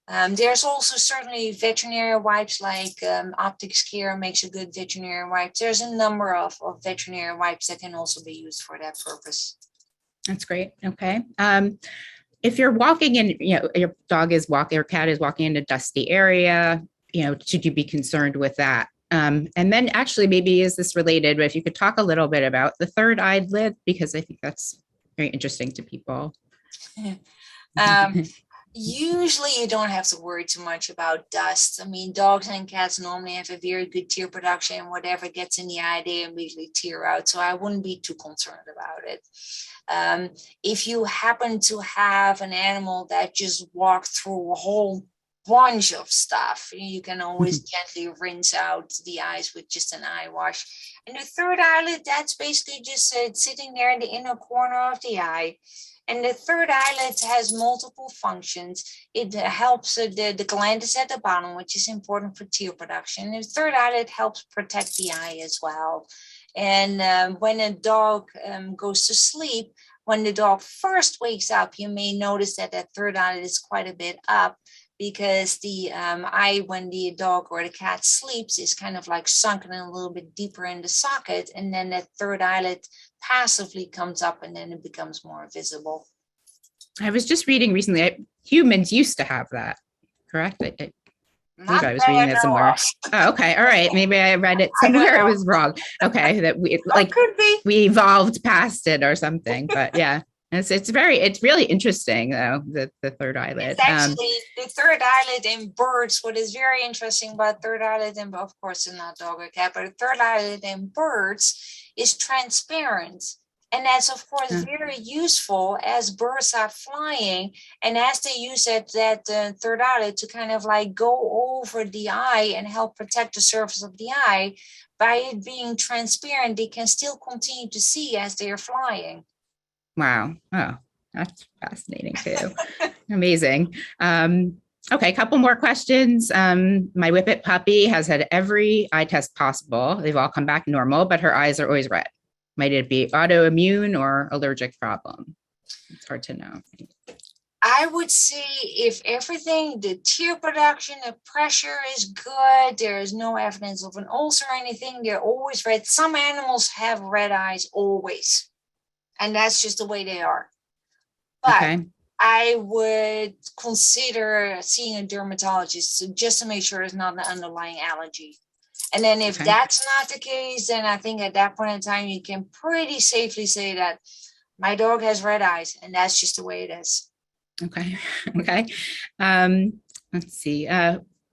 There's also certainly veterinary wipes like Optics Care makes a good veterinary wipe. There's a number of veterinary wipes that can also be used for that purpose. That's great. Okay. If you're walking in, your dog is walking, or cat is walking in a dusty area, should you be concerned with that? And then actually, maybe is this related, but if you could talk a little bit about the third eyelid, because I think that's very interesting to people. Usually you don't have to worry too much about dust. I mean, dogs and cats normally have a very good tear production. Whatever gets in the eye, they immediately tear out. So I wouldn't be too concerned about it. If you happen to have an animal that just walked through a whole bunch of stuff, you can always gently rinse out the eyes with just an eye wash. And the third eyelid, that's basically just sitting there in the inner corner of the eye. And the third eyelid has multiple functions. It helps, the gland is at the bottom, which is important for tear production. And the third eyelid helps protect the eye as well. And when a dog goes to sleep, when the dog first wakes up, you may notice that that third eyelid is quite a bit up, because the eye, when the dog or the cat sleeps, is kind of like sunken a little bit deeper in the socket. And then that third eyelid passively comes up, and then it becomes more visible. I was just reading recently, humans used to have that, correct? I was reading that somewhere. Oh, okay. All right. Maybe I read it somewhere. It was wrong. Okay. That we we evolved past it or something, but yeah. It's really interesting though, the third eyelid. It's actually the third eyelid in birds. What is very interesting about third eyelid, and of course it's not dog or cat, but the third eyelid in birds is transparent. And that's of course very useful as birds are flying, and as they use that third eyelid to kind of like go over the eye and help protect the surface of the eye. By it being transparent, they can still continue to see as they are flying. Wow. Oh, that's fascinating too. Amazing. Okay, a couple more questions. My Whippet puppy has had every eye test possible. They've all come back normal, but her eyes are always red. Might it be autoimmune or allergic problem? It's hard to know. I would say if everything, the tear production, the pressure is good, there is no evidence of an ulcer or anything, they're always red. Some animals have red eyes always, and that's just the way they are. But I would consider seeing a dermatologist just to make sure it's not an underlying allergy. And then if that's not the case, then I think at that point in time, you can pretty safely say that my dog has red eyes, and that's just the way it is. Okay. Let's see.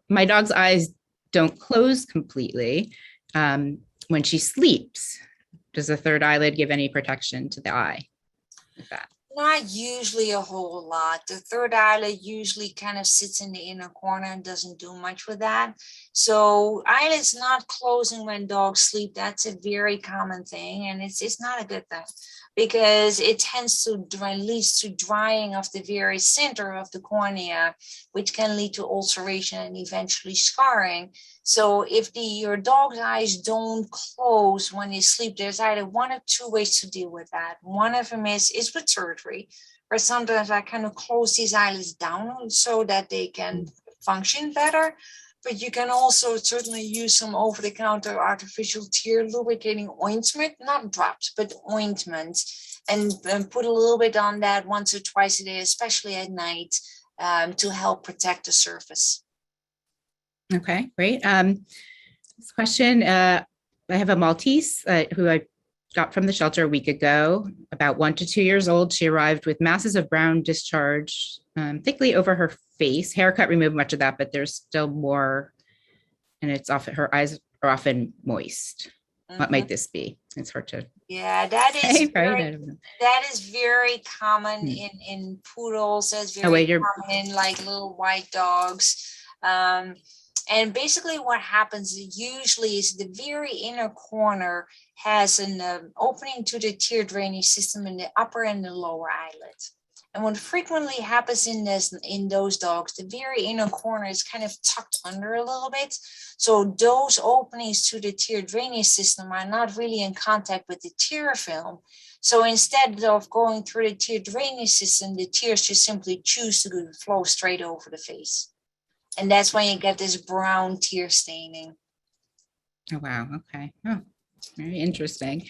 My dog's eyes don't close completely when she sleeps. Does the third eyelid give any protection to the eye with that? Not usually a whole lot. The third eyelid usually kind of sits in the inner corner and doesn't do much with that. So eyelids not closing when dogs sleep, that's a very common thing. And it's not a good thing, because it tends to lead to drying of the very center of the cornea, which can lead to ulceration and eventually scarring. So if your dog's eyes don't close when they sleep, there's either one or two ways to deal with that. One of them is with surgery, where sometimes I kind of close these eyelids down so that they can function better. But you can also certainly use some over-the-counter artificial tear lubricating ointment, not drops, but ointments, and put a little bit on that once or twice a day, especially at night, to help protect the surface. Okay, great. This question, I have a Maltese who I got from the shelter a week ago, about 1 to 2 years old. She arrived with masses of brown discharge thickly over her face. Haircut removed much of that, but there's still more, and it's often, her eyes are often moist. What might this be? It's hard to. Yeah, that is very common in poodles. That's very common in like little white dogs. And basically what happens usually is the very inner corner has an opening to the tear drainage system in the upper and the lower eyelid. And what frequently happens in those dogs, the very inner corner is kind of tucked under a little bit. So those openings to the tear drainage system are not really in contact with the tear film. So instead of going through the tear drainage system, the tears just simply choose to flow straight over the face. And that's when you get this brown tear staining. Oh, wow. Okay. Oh, very interesting.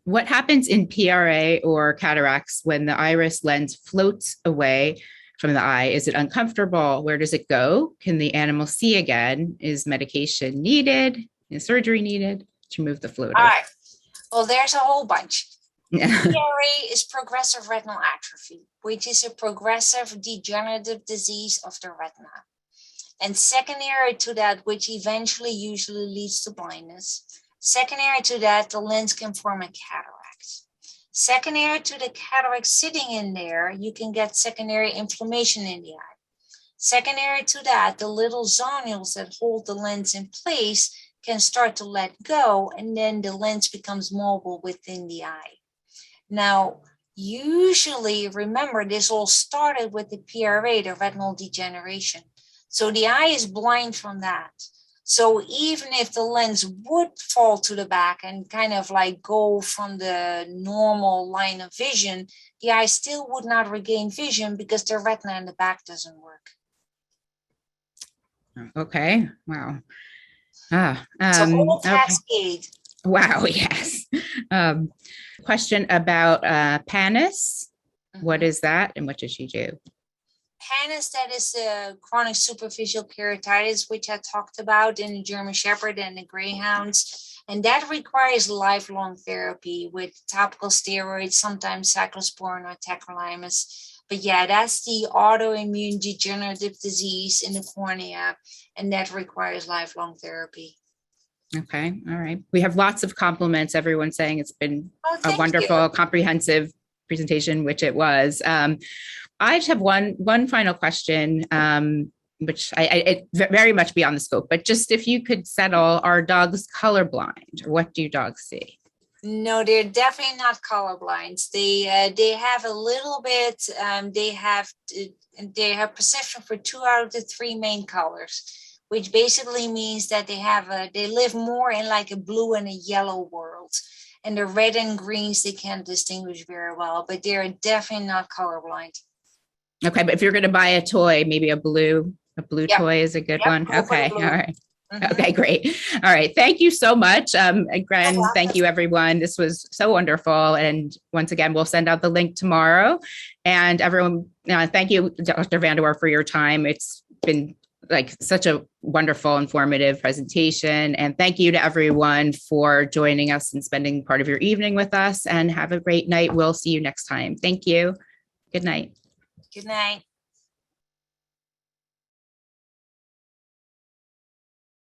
What happens in PRA or cataracts when the iris lens floats away from the eye? Is it uncomfortable? Where does it go? Can the animal see again? Is medication needed? Is surgery needed to remove the fluid? All right. Well, there's a whole bunch. Yeah. PRA is progressive retinal atrophy, which is a progressive degenerative disease of the retina. And secondary to that, which eventually usually leads to blindness, secondary to that, the lens can form a cataract. Secondary to the cataract sitting in there, you can get secondary inflammation in the eye. Secondary to that, the little zonules that hold the lens in place can start to let go, and then the lens becomes mobile within the eye. Now, usually, remember, this all started with the PRA, the retinal degeneration. So the eye is blind from that. So even if the lens would fall to the back and kind of like go from the normal line of vision, the eye still would not regain vision because the retina in the back doesn't work. Okay. Wow. So whole cascade. Okay. Wow. Yes. Question about Panis. What is that and what does she do? Panis, that is chronic superficial keratitis, which I talked about in the German Shepherd and the Greyhounds. And that requires lifelong therapy with topical steroids, sometimes cyclosporin or tacrolimus. But yeah, that's the autoimmune degenerative disease in the cornea, and that requires lifelong therapy. Okay. All right. We have lots of compliments. Everyone's saying it's been a wonderful, comprehensive presentation, which it was. I just have one final question, which it very much beyond the scope, but just if you could settle, are dogs colorblind, or what do dogs see? No, they're definitely not colorblind. They have a little bit. They have perception for 2 out of the 3 main colors, which basically means that they live more in like a blue and a yellow world. And the red and greens they can't distinguish very well, but they're definitely not colorblind. Okay, but if you're going to buy a toy, maybe a blue toy is a good one. Okay, all right. Mm-hmm. Okay, great. All right. Thank you so much. Again, thank you, everyone. This was so wonderful. And once again, we'll send out the link tomorrow. And everyone, thank you, Dr. Vanderwerf, for your time. It's been like such a wonderful, informative presentation. And thank you to everyone for joining us and spending part of your evening with us. And have a great night. We'll see you next time. Thank you. Good night. Good night.